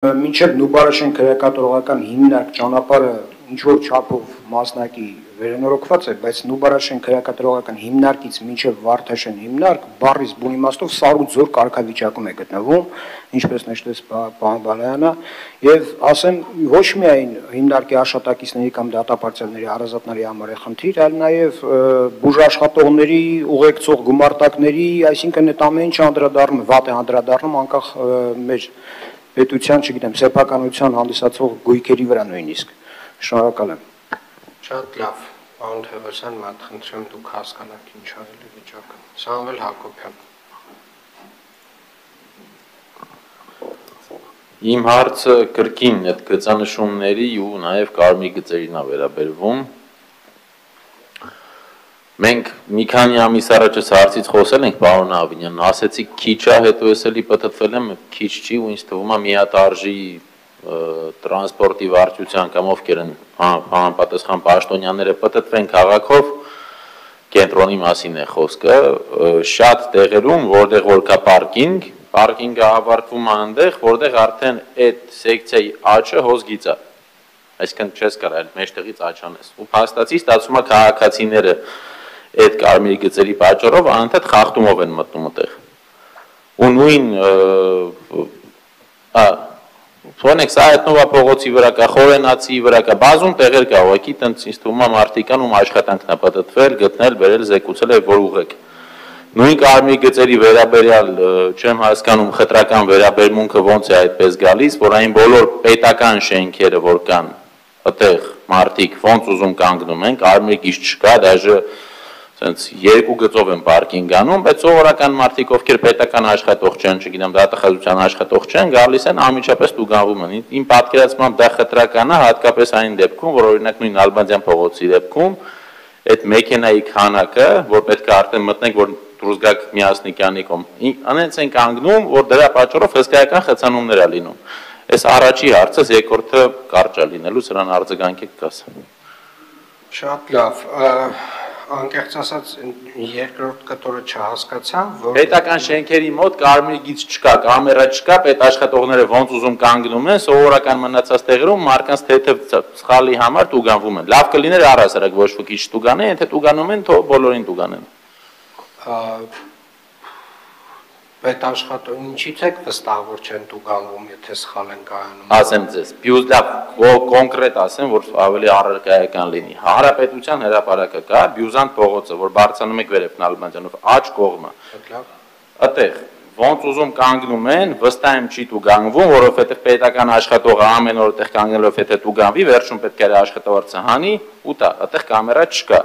Մինչև Նուբարաշեն քրեակատորողական հիմնարկ ճանապարհը ինչ-որ չափով մասնակի վերանորոգված է, բայց Նուբարաշեն քրեակատորողական հիմնարկից մինչև Վարդաշեն հիմնարկ բառից բուն իմաստով սառույց զոր կարգավիճակում է գտնվում, ինչպես նշեց պարոն Բալայանը, եւ ասեմ ոչ միայն հիմնարկի աշխատակիցների կամ դատապարտյալների հարազատների համար է խնդիր, այլ նաեւ բուժաշխատողների, ուղեկցող գումարտակների, այսինքն այդ ամեն ինչը անդրադառնում, վատ է անդրադառնում անկախ մեր պետության, չգիտեմ, սեփականության հանդիսացող գույքերի վրա նույնիսկ։ Շնորհակալ եմ։ Շատ լավ, պարոն Թևոսյան, մատ խնդրեմ դուք հասկանաք ինչ արել է վիճակը։ Սամվել Հակոբյան։ Իմ հարցը կրկին այդ գծանշումների ու նաև կարմիր գծերին է վերաբերվում։ Մենք մի քանի ամիս առաջ հարցից խոսել ենք պարոն Ավինյան, ասեցիք քիչ է, հետո ես էլի պատտվել եմ, քիչ չի ու ինձ թվում է մի հատ արժի տրանսպորտի վարչության կամ ովքեր են համապատասխան պաշտոնյաները պատտվեն քաղաքով, կենտրոնի մասին է խոսքը, շատ տեղերում, որտեղ որ կա պարկինգը ավարտվում է այնտեղ, որտեղ արդեն այդ սեկցիայի աճը հոսգից է, այսինքն չես կարող մեջտեղից աճանես, ու փաստացի ստացվում է քաղաքացիները այդ կարմիր գծերի պատճառով անընդհատ խախտումով են մտնում այդտեղ։ Ու նույն Ֆոնեքս այդնովա փողոցի վրա կա, Խորենացի վրա կա, բազում տեղեր կա, ուղղակի տենց ինձ թվում է մարդիկան ում աշխատանքն է պատտվել, գտնել, բերել, զեկուցել է որ ուղղեք։ Նույն կարմիր գծերի վերաբերյալ չեմ հասկանում խտրական վերաբերմունքը ոնց է այդպես գալիս, որ այն բոլոր պետական շենքերը որ կան, այդտեղ մարդիկ ոնց ուզում կանգնում են, կարմիր գիծ չկա, դաժե Սենց երկու գծով են պարկինգ անում, բայց սովորական մարդիկ, ովքեր պետական աշխատող չեն, չգիտեմ, դատախազության աշխատող չեն, գալիս են անմիջապես տուգանվում են։ Իմ պատկերացմամբ դա խտրական է, հատկապես այն դեպքում, որ օրինակ նույն Ալբանդյան փողոցի դեպքում այդ մեքենայի քանակը, որ պետք է արդեն մտնենք, որ դուրս գաք Միասնիկյանի կողմ, անենց են կանգնում, որ դրա պատճառով հսկայական խցանումներ է լինում։ Այս առաջի հարցը, երկրորդը կարճ է լինելու, սրան արձագանք եք կաս։ Շատ լավ։ Անկեղծ ասած երկրորդ կտորը չհասկացա, որ պետական շենքերի մոտ կարմիր գիծ չկա, կամերա չկա, պետաշխատողները ոնց ուզում կանգնում են, սովորական մնացած տեղերում մարդկանց թեթև սխալի համար տուգանվում են։ Լավ կլիներ առհասարակ ոչ ոքի չտուգանեն, եթե տուգանում են, թող բոլորին տուգանեն։ Պետաշխատող ինչի՞ց եք վստահ որ չեն տուգանվում, եթե սխալ են կայանում։ Ասեմ ձեզ, լավ կոնկրետ ասեմ, որ ավելի առարկայական լինի։ Հանրապետության հրապարակը կա, Բյուզանտ փողոցը, որ բարձրանում եք վերև Նալբանդյանով, աջ կողմը։ Այդտեղ ոնց ուզում կանգնում են, վստահ եմ չի տուգանվում, որովհետև պետական աշխատողը ամեն օր այդտեղ կանգնելով եթե տուգանվի, վերջում պետք է աշխատավարձը հանի ու տա, այդտեղ կամերա չկա։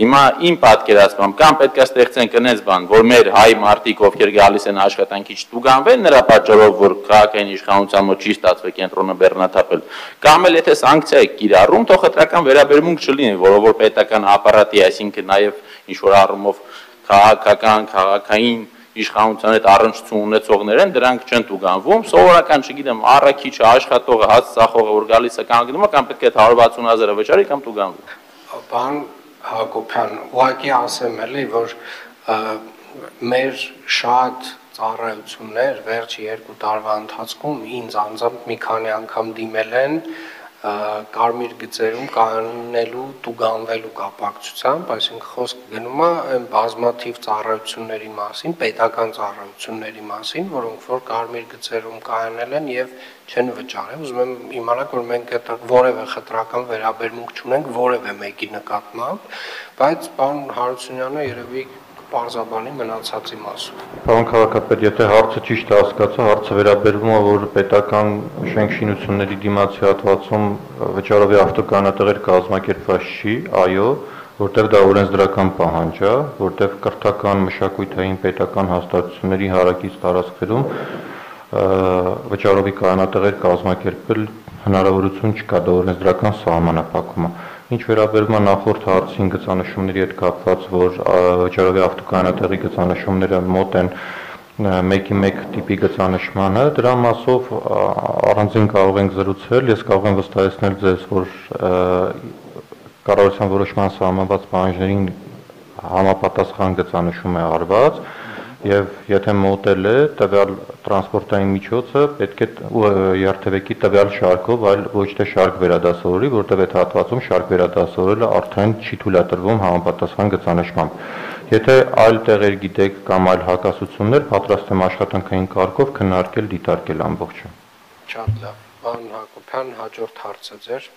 Հիմա իմ պատկերացմամբ կամ պետք է ստեղծենք այնպես բան, որ մեր հայ մարդիկ, ովքեր գալիս են աշխատանքի չտուգանվեն նրա պատճառով, որ քաղաքային իշխանության մոտ չի ստացվել կենտրոնը բեռնաթափել, կամ էլ եթե սանկցիա է կիրառում, թող խտրական վերաբերմունք չլինի, որովհետև պետական ապարատի, այսինքն նաև ինչ-որ առումով քաղաքային իշխանության հետ առնչություն ունեցողներ են, դրանք չեն տուգանվում, սովորական, չգիտեմ, առաքիչը, աշխատողը, հաց ծախողը, որ գալիս է կանգնում է, կամ պետք է 160,000 վճարի կամ տուգանվի։ Պարոն Հակոբյան, ուղղակի ասեմ էլի, որ մեր շատ ծառայություններ վերջի 2 տարվա ընթացքում ինձ անձամբ մի քանի անգամ դիմել են կարմիր գծերում կանելու տուգանվելու կապակցությամբ, այսինքն խոսքը գնում է այն բազմաթիվ ծառայությունների մասին, պետական ծառայությունների մասին, որոնք որ կարմիր գծերում կանել են եւ չեն վճարել։ Ուզում եմ իմանալ, որ մենք այդ որևէ խտրական վերաբերմունք չունենք որևէ մեկի նկատմամբ, բայց պարոն Հարությունյանը երևի պարզաբանի մնացածի մասով։ Պարոն քաղաքապետ, եթե հարցը ճիշտ հասկացա, հարցը վերաբերվում է, որ պետական շենք-շինությունների դիմացի հատվածում վճարովի ավտոկանատեղեր կազմակերպված չի, այո, որտեղ դա օրենսդրական պահանջ է, որտեղ կրթական, մշակութային, պետական հաստատությունների հարակից տարածքներում վճարովի կանատեղեր կազմակերպել հնարավորություն չկա, դա օրենսդրական սահմանափակում է։ Ինչ վերաբերում է նախորդ հարցին գծանշումների հետ կապված, որ վճարովի ավտոկանատեղի գծանշումները մոտ են 1-1 տիպի գծանշմանը, դրա մասով առանձին կարող ենք զրուցել, ես կարող եմ վստահեցնել ձեզ, որ կառավարության որոշման սահմանված պահանջներին համապատասխան գծանշում է արված, Եվ եթե մոտել է տվյալ տրանսպորտային միջոցը պետք է երթևեկի տվյալ շարքով, այլ ոչ թե շարք վերադասավորի, որտեղ այդ հատվածում շարք վերադասավորելը արդեն չի թույլատրվում համապատասխան գծանշմամբ։ Եթե այլ տեղեր գիտեք կամ այլ հակասություններ, պատրաստ եմ աշխատանքային կարգով քննարկել, դիտարկել ամբողջը։ Շատ լավ, պարոն Հակոբյան, հաջորդ հարցը ձեր։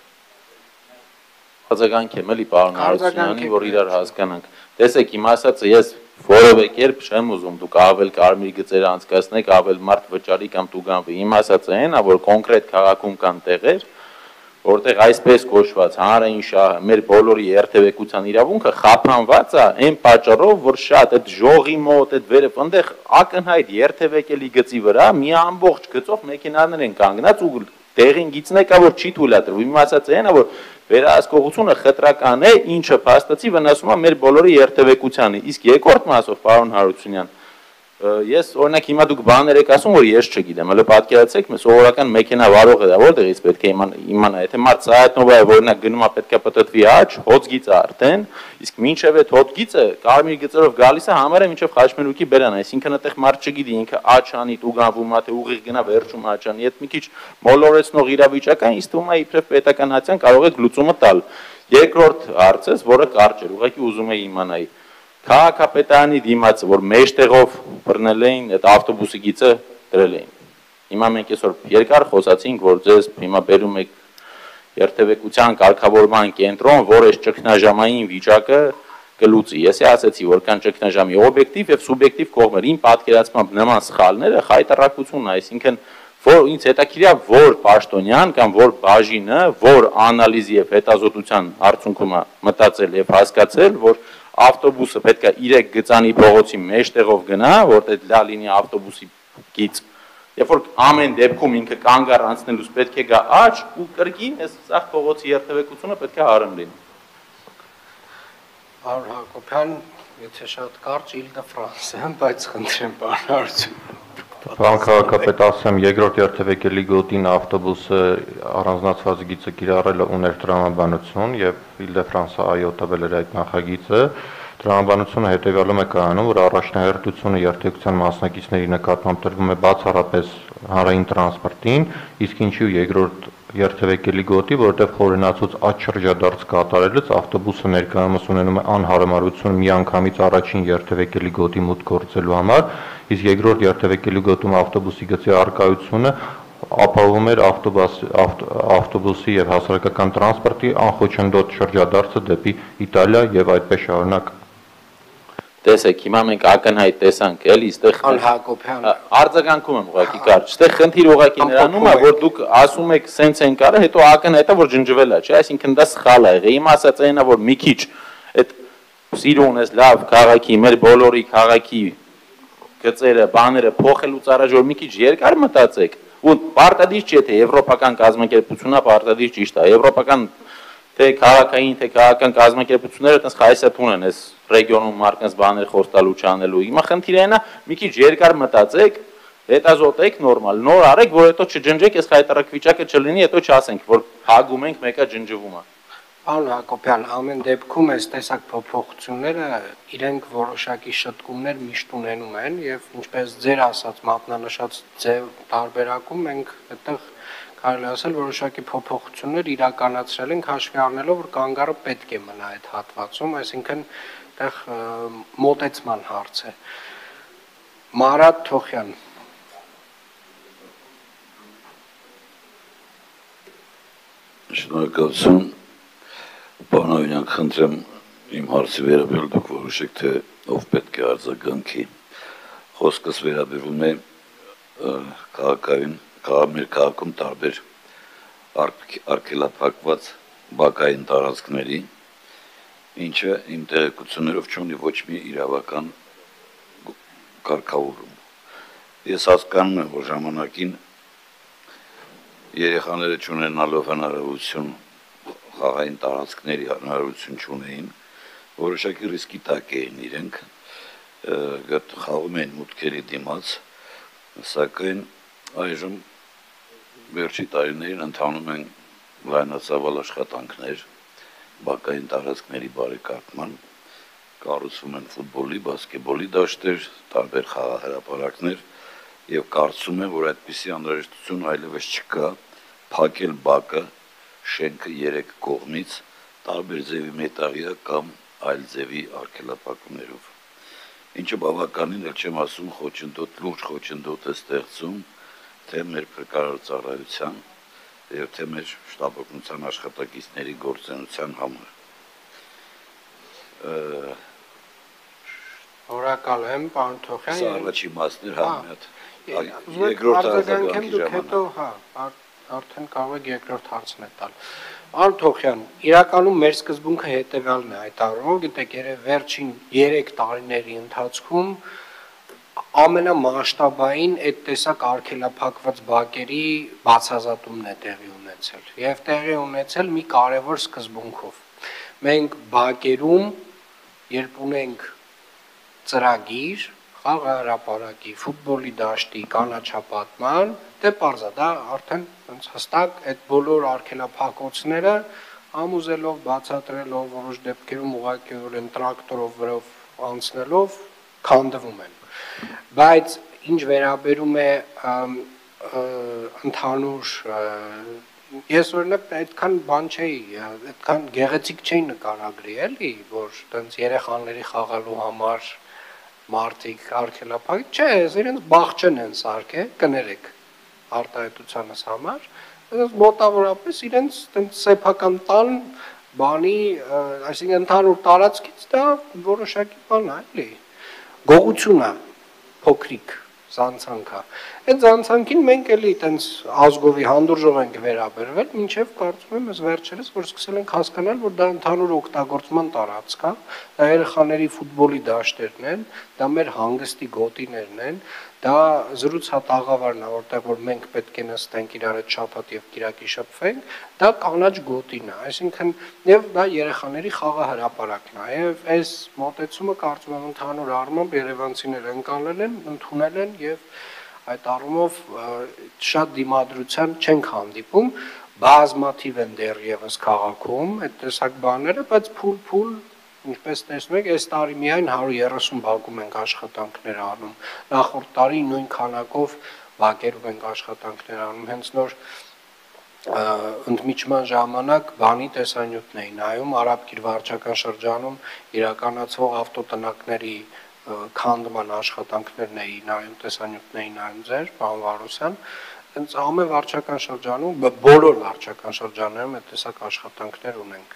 Արձագանք եմ էլի պարոն Հարությունյանի, որ իրար հասկանանք։ Տեսեք, իմ ասածը ես որևէ կերպ չեմ ուզում դուք ավել կարմիր գծեր անցկացնեք, ավել մարդ վճարի կամ տուգանվի։ Իմ ասածը այն է, որ կոնկրետ քաղաքում կան տեղեր, որտեղ այսպես կոչված հանրային շահը, մեր բոլորի երթևեկության իրավունքը խափանված է այն պատճառով, որ շատ այդ ժողի մոտ, այդ վերև այնտեղ ակնհայտ երթևեկելի գծի վրա մի ամբողջ գծով մեքենաներ են կանգնած ու տեղին գիծն եկա, որ չի թույլատրվում։ Իմ ասածը այն է, որ վերահսկողությունը խտրական է, ինչը փաստացի վնասում է մեր բոլորի երթևեկությանը։ Իսկ երկրորդ մասով, պարոն Հարությունյան, ես օրինակ հիմա դուք բաներ եք ասում, որ ես չգիտեմ, հələ պատկերացրեք, սովորական մեքենա վարողը դա որտեղից պետք է իմանա, եթե մարդ սայատնովա է, օրինակ գնում է պետք է պտտվի աճ, հոց գիծը արդեն, իսկ մինչև այդ հոց գիծը կարմիր գծերով գալիս է համարը մինչև Խաչմերուկի բերան, այսինքն այդտեղ մարդ չգիտի ինքը աճ անի, տուգանվում է, թե ուղիղ գնա վերջում աճ անի, այդ մի քիչ մոլորեցնող իրավիճակը ինձ թվում է իբրև պետական հացիան կարող է լուծումը տալ։ Երկրորդ հարցս, որը կարճ էր, ուղղակի ուզում էի իմանալ քաղաքապետարանի դիմացը, որ մեջտեղով բռնել էին, այդ ավտոբուսի գիծը դրել էին։ Հիմա մենք այսօր երկար խոսացինք, որ ձեզ հիմա բերում եք երթևեկության կարգավորման կենտրոն, որ այս ճգնաժամային վիճակը կլուծի։ Ես ասացի, որ կան ճգնաժամի օբյեկտիվ եւ սուբյեկտիվ կողմեր։ Իմ պատկերացմամբ նման սխալները խայտարակությունն է, այսինքն որ ինձ հետաքրքիր է որ պաշտոնյան կամ որ բաժինը, որ անալիզի եւ հետազոտության արդյունքում մտածել եւ հասկացել, որ ավտոբուսը պետք է 3 գծանի փողոցի մեջտեղով գնա, որտեղ լա լինի ավտոբուսի գիծ։ Երբ որ ամեն դեպքում ինքը կանգար անցնելուց պետք է գա աճ ու կրկին այս սաղ փողոցի երթևեկությունը պետք է հարմ լինի։ Պարոն Հակոբյան, եթե շատ կարճ Իլ-դե-Ֆրանսը, բայց խնդրեմ պարոն Հարությունյան։ Պարոն քաղաքապետ, ասեմ, երկրորդ երթևեկելի գոտին ավտոբուսը առանձնացված գիծը կիրառելը ուներ տրամաբանություն եւ Իլ-դե-Ֆրանսը այո տվել էր այդ նախագիծը։ Տրամաբանությունը հետեւյալում է կայանում, որ առաջնահերթությունը երթևեկության մասնակիցների նկատմամբ տրվում է բացառապես հանրային տրանսպորտին, իսկ ինչու երկրորդ երթևեկելի գոտի, որտեղ խորենացուց աճ շրջադարձ կատարելուց ավտոբուսը ներկայումս ունենում է անհարմարություն միանգամից առաջին երթևեկելի գոտի մուտք գործելու համար, իսկ երկրորդ երթևեկելի գոտում ավտոբուսի գծի առկայությունը ապահովում էր ավտոբուսի եւ հասարակական տրանսպորտի անխոչնդոտ շրջադարձը դեպի Իտալիա եւ այդպես շարունակ։ Տեսեք, հիմա մենք ակնհայտ տեսանք, էլի, այստեղ Հակոբյան արձագանքում եմ ուղղակի կարճ։ Այստեղ խնդիր ուղղակի նրանում է, որ դուք ասում եք սենց են կարը, հետո ակնհայտ է, որ ջնջվել է, չէ՞, այսինքն դա սխալ է եղել։ Իմ ասած այն է, որ մի քիչ այդ սիրուն էս լավ քաղաքի, մեր բոլորի քաղաքի գծերը, բաները փոխելուց առաջ որ մի քիչ երկար մտածեք, ու պարտադիր չէ թե եվրոպական կազմակերպությունն է, պարտադիր ճիշտ է, եվրոպական թե քաղաքային, թե քաղաքական կազմակերպությունները այդպես խայսաթուն են այս ռեգիոնում մարքնած բաներ խոստալու չանելու։ Հիմա խնդիրը այն է, մի քիչ երկար մտածեք, հետազոտեք նորմալ, նոր արեք, որ հետո չջնջեք, այս խայտարակ վիճակը չլինի, հետո չասենք, որ հագում ենք, մեկը ջնջվում է։ Պարոն Հակոբյան, ամեն դեպքում այս տեսակ փոփոխությունները իրենք որոշակի շտկումներ միշտ ունենում են եւ ինչպես ձեր ասած մատնանշած ձև տարբերակում մենք այդտեղ կարելի ասել որոշակի փոփոխություններ իրականացրել ենք հաշվի առնելով որ կանգառը պետք է մնա այդ հատվածում, այսինքն այդտեղ մոտեցման հարց է։ Մարատ Թոխյան Շնորհակալություն Պարոն Հարությունյան, խնդրեմ իմ հարցի վերաբերյալ դուք որոշեք թե ով պետք է արձագանքի։ Խոսքս վերաբերում է քաղաքային մեր քաղաքում տարբեր արգելափակված բակային տարածքների, ինչը իմ տեղեկություններով չունի ոչ մի իրավական կարգավորում։ Ես հասկանում եմ, որ ժամանակին երեխաները չունենալով հնարավորություն խաղային տարածքների հնարավորություն չունեին, որոշակի ռիսկի տակ էին իրենք, խաղում էին մուտքերի դիմաց, սակայն այժմ վերջի տարիներին ընթանում են լայնածավալ աշխատանքներ բակային տարածքների բարեկարգման, կառուցվում են ֆուտբոլի, բասկետբոլի դաշտեր, տարբեր խաղահրապարակներ եւ կարծում եմ, որ այդպիսի անհրաժեշտություն այլևս չկա փակել բակը շենքը 3 կողմից տարբեր ձևի մետաղյա կամ այլ ձևի արգելափակումներով։ Ինչը բավականին էլ չեմ ասում լուրջ խոչընդոտ է ստեղծում թե մեր փրկարար ծառայության եւ թե մեր շտաբօգնության աշխատակիցների գործունեության համար։ Շնորհակալ եմ, պարոն Թոխյան։ Սա առաջի մասն էր, մի հատ։ Երկրորդ արձագանքեմ, դուք հետո, արդեն կարող եք երկրորդ հարցն տալ։ Պարոն Թոխյան, իրականում մեր սկզբունքը հետևյալն է այդ առումով, գիտեք, երևի վերջին 3 տարիների ընթացքում ամենամասշտաբային այդ տեսակ արգելափակված բակերի բացահայտումն է տեղի ունեցել եւ տեղի ունեցել մի կարևոր սկզբունքով։ Մենք բակերում, երբ ունենք ծրագիր, խաղահրապարակի, ֆուտբոլի դաշտի, կանաչապատման, դե պարզ է, դա արդեն հստակ այդ բոլոր արգելափակոցները ամուզելով, բացատրելով, որոշ դեպքերում ուղղակիորեն տրակտորով վրով անցնելով քանդվում են։ Բայց ինչ վերաբերում է ընդհանուր ես օրինակ այդքան բան չէի, այդքան գեղեցիկ չէի նկարագրի, էլի, որ տենց երեխաների խաղալու համար մարդիկ արգելափակ, չէ, իրենց բաղջեն են սարքել, կներեք արտահայտությանս համար, մոտավորապես իրենց տենց սեփական տան բանի, այսինքն ընդհանուր տարածքից դա որոշակի բան է, էլի, գողություն է, փոքրիկ զանցանք է։ Այդ զանցանքին մենք էլի տենց ազգովի հանդուրժող ենք վերաբերվել, մինչև կարծում եմ ես վերջերս, որ սկսել ենք հասկանալ, որ դա ընդհանուր օգտագործման տարածք է, դա երեխաների ֆուտբոլի դաշտերն են, դա մեր հանգստի գոտիներն են, դա զրուցատաղավարն է, որտեղ որ մենք պետք է նստենք իրար հետ շաբաթ եւ կիրակի շփվենք, դա կանաչ գոտին է, այսինքն եւ դա երեխաների խաղահրապարակն է, եւ այս մոտեցումը կարծում եմ ընդհանուր առմամբ երևանցիները ընկալել են, ընդունել են եւ այդ առումով շատ դիմադրության չենք հանդիպում, բազմաթիվ են դեռևս քաղաքում այդ տեսակ բաները, բայց փուլ ինչպես տեսնում եք, այս տարի միայն 130 բակում ենք աշխատանքներ անում, նախորդ տարի նույն քանակով բակերում ենք աշխատանքներ անում, հենց նոր ընդմիջման ժամանակ բանի տեսանյութն էին նայում, Արաբկիր վարչական շրջանում իրականացվող ավտոտնակների քանդման աշխատանքներն էի նայում, տեսանյութն էի նայում ձեր, պարոն Վարոսյան, հենց ամեն վարչական շրջանում, բոլոր վարչական շրջաններում այդ տեսակ աշխատանքներ ունենք։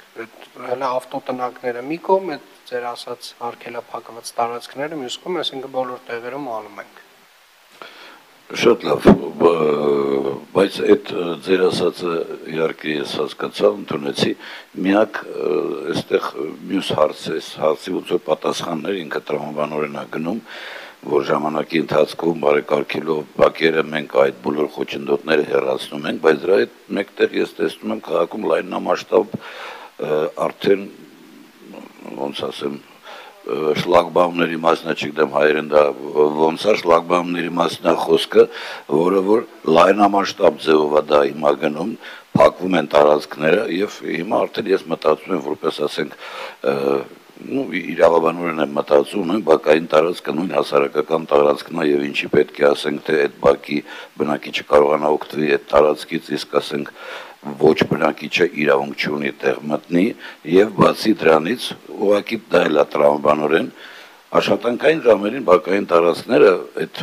Հələ ավտոտնակները մի կողմ, այդ ձեր ասած արգելափակված տարածքները մյուս կողմ, այսինքն բոլոր տեղերում անում ենք։ Շատ լավ, բայց այդ ձեր ասածը իհարկե ես հասկացա, ընդունեցի, միակ այստեղ մյուս հարցի ոնց որ պատասխաններ ինքը տրամաբանորեն է գնում, որ ժամանակի ընթացքում բարեկարգելով բակերը մենք այդ բոլոր խոչընդոտները հեռացնում ենք, բայց դրա հետ մեկտեղ ես տեսնում եմ քաղաքում լայնամասշտաբ արդեն ոնց ասեմ շլագբաումների մասնա չգիտեմ հայերեն դա ոնց է շլագբաումների մասնա խոսքը, որը որ լայնամասշտաբ ձևով է դա հիմա գնում, փակվում են տարածքները եւ հիմա արդեն ես մտածում եմ որպես ասենք իրավաբանորեն եմ մտածում եմ բակային տարածքը նույն հասարակական տարածքն է եւ ինչի պետք է ասենք թե այդ բակի բնակիչը կարողանա օգտվել այդ տարածքից իսկ ասենք ոչ բնակիչը իրավունք չունի տեղ մտնի եւ բացի դրանից ուղղակի դա էլ է տրամաբանորեն աշխատանքային ժամերին բակային տարածքները այդ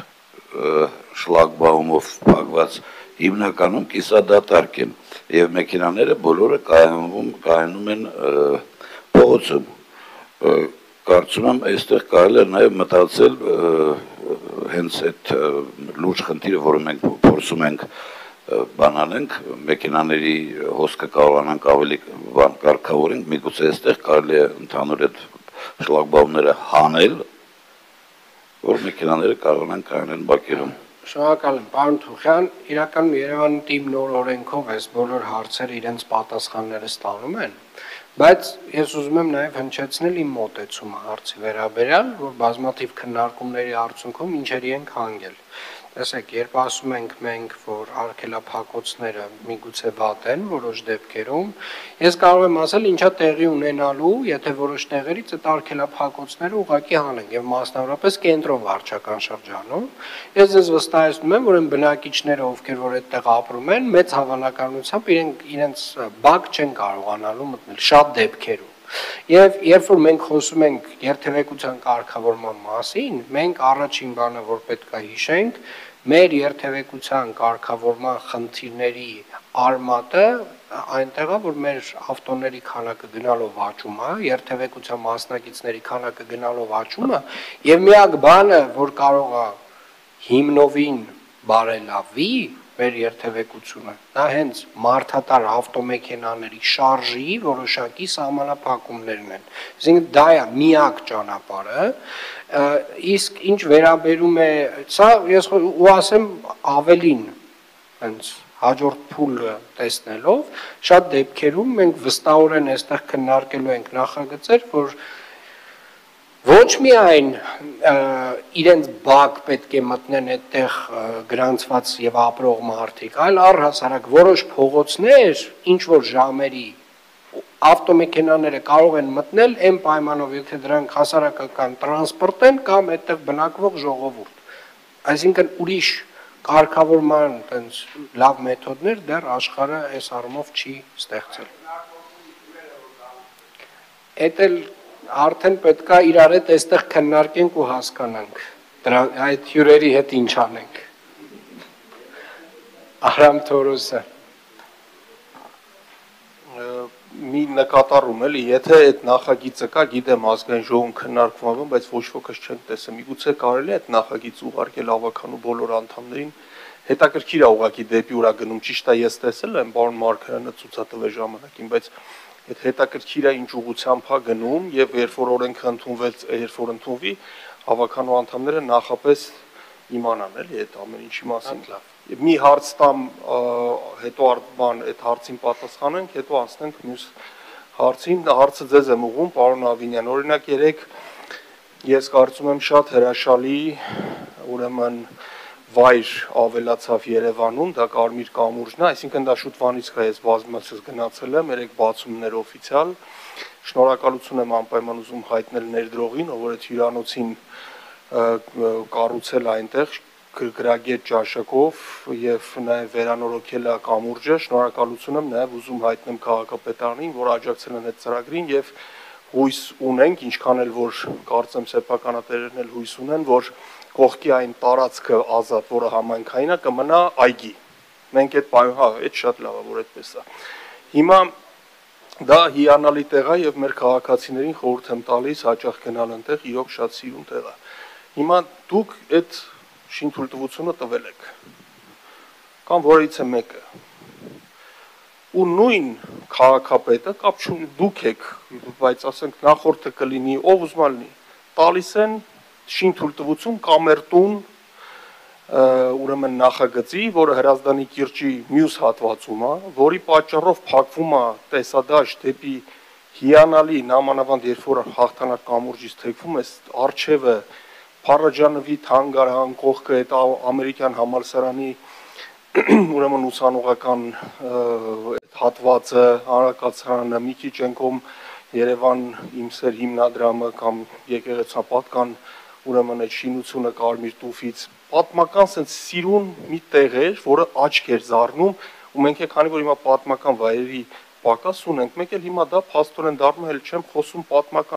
շլագբաումով փակված հիմնականում կիսադատարկ են եւ մեքենաները բոլորը կայանում են փողոցում կարծում եմ այստեղ կարելի է նաեւ մտածել հենց այդ լուրջ խնդիրը որը մենք փորձում ենք բանանենք մեքենաների հոսքը կարողանանք ավելի բան կարգավորենք միգուցե այստեղ կարելի է ընդհանուր այդ շլագբաումները հանել որ մեքենաները կարողանան կայանալ բակերում Շնորհակալ եմ, պարոն Թուխյան, իրականում Երևանի թիմ նոր օրենքով այս բոլոր հարցերը իրենց պատասխանները ստանում են, բայց ես ուզում եմ նաև հնչեցնել իմ մոտեցումը հարցի վերաբերյալ, որ բազմաթիվ քննարկումների արդյունքում ինչերի ենք հանգել։ Տեսեք, երբ ասում ենք մենք, որ արգելափակոցները միգուցե վատ են որոշ դեպքերում, ես կարող եմ ասել ինչա տեղի ունենալու, եթե որոշ տեղերից այդ արգելափակոցները ուղղակի հանենք եւ մասնավորապես կենտրոն վարչական շրջանում, ես ձեզ վստահեցնում եմ, որ այն բնակիչները, ովքեր որ այդտեղ ապրում են, մեծ հավանականությամբ իրենց բակ չեն կարողանալու մտնել շատ դեպքերում։ Եվ երբ որ մենք խոսում ենք երթևեկության կարգավորման մասին, մենք առաջին բանը, որ պետք է հիշենք, մեր երթևեկության կարգավորման խնդիրների արմատը այնտեղ է, որ մեր ավտոների քանակը գնալով աճում է, երթևեկության մասնակիցների քանակը գնալով աճում է, եւ միակ բանը, որ կարող է հիմնովին բարելավի մեր երթևեկությունը, դա հենց մարդատար ավտոմեքենաների շարժի որոշակի սահմանափակումներն են։ Այսինքն դա է միակ ճանապարհը, իսկ ինչ վերաբերում է սա, ես ու ասեմ ավելին, հենց հաջորդ փուլը տեսնելով, շատ դեպքերում մենք վստահորեն այստեղ քննարկելու ենք նախագծեր, որ ոչ միայն իրենց բակ պետք է մտնեն այդտեղ գրանցված եւ ապրող մարդիկ, այլ առհասարակ որոշ փողոցներ, ինչ որ ժամերի ավտոմեքենաները կարող են մտնել այն պայմանով, եթե դրանք հասարակական տրանսպորտ են կամ այդտեղ բնակվող ժողովուրդ։ Այսինքն ուրիշ կարգավորման այտենց լավ մեթոդներ դեռ աշխարհը այս առումով չի ստեղծել։ Էդ էլ արդեն պետք է իրար հետ այստեղ քննարկենք ու հասկանանք այդ հյուրերի հետ ինչ անենք։ Արամ Թորոսը մի նկատառում էլի, եթե այդ նախագիծը կա, գիտեմ ազգային ժողովում քննարկվում է, բայց ոչ ոքս չեն տեսել։ Միգուցե կարելի է այդ նախագիծը ուղարկել ավականու բոլոր անդամներին։ Հետաքրքիր է ուղղակի դեպի ուրա գնում, ճիշտ է, ես տեսել եմ, պարոն Մարգարյանը ցուցատվել ժամանակին, բայց այդ հետաքրքիր է ինչ ուղղությամբ է գնում եւ երբ որ օրենքը ընդունվեց, երբ որ ընդունվի, ավականու անդամները նախապես իմանան էլի այդ ամեն ինչի մասին։ Մի հարց տամ, հետո այդ հարցին պատասխանենք, հետո անցնենք մյուս հարցին։ Հարցը ձեզ եմ ուղղում, պարոն Ավինյան, օրինակ երեք ես կարծում եմ շատ հրաշալի, ուրեմն վայր ավելացավ Երևանում, դա Կարմիր կամուրջն է, այսինքն դա շուտվանից կա, ես բազմացած գնացել եմ, երեք բացումներ օֆիցիալ, շնորհակալություն եմ անպայման ուզում հայտնել ներդրողին, ով որ այդ հյուրանոցին կառուցել այնտեղ գրագետ ճաշակով եւ նաեւ վերանորոգել է կամուրջը, շնորհակալություն եմ նաեւ ուզում հայտնեմ քաղաքապետարանին, որ աջակցել են այդ ծրագրին եւ հույս ունենք, ինչքան էլ որ կարծեմ սեփականատերերն էլ հույս ունեն, որ կողքի այն տարածքը ազատ, որը համայնքային է, կմնա այգի։ Մենք այդ բանը, հա, այդ շատ լավ է, որ այդպես է։ Հիմա դա հիանալի տեղ է եւ մեր քաղաքացիներին խորհուրդ եմ տալիս հաճախ գնալ այնտեղ, իրոք շատ սիրուն տեղ է։ Հիմա դուք այդ շինթույլտվությունը տվել եք կամ որից է մեկը ու նույն քաղաքապետը կապ չունի դուք եք, բայց ասենք նախորդը կլինի ով ուզում լինի, տալիս են շինթույլտվություն կամերտուն ուրեմն նախագծի, որը Հրազդանի կիրճի մյուս հատվածում է, որի պատճառով փակվում է տեսադաշտ դեպի հիանալի նամանավանդ երբ որ հաղթանակ կամուրջից թեքվում է արչևը Փարաջանովի թանգարան կողքը այդ ամերիկյան համալսարանի ուրեմն ուսանողական հատվածը հանրակացարանը մի քիչ ենքում Երևան իմ սեր հիմնադրամը կամ եկեղեցապատկան ուրեմն այդ շինությունը Կարմիր տուֆից պատմական sense սիրուն մի տեղ էր, որը աչք էր զառնում ու մենք է քանի որ հիմա պատմական վայրերի պակաս ունենք, մեկ էլ հիմա դա փաստորեն դառնում է, էլ չեմ խոսում պատմական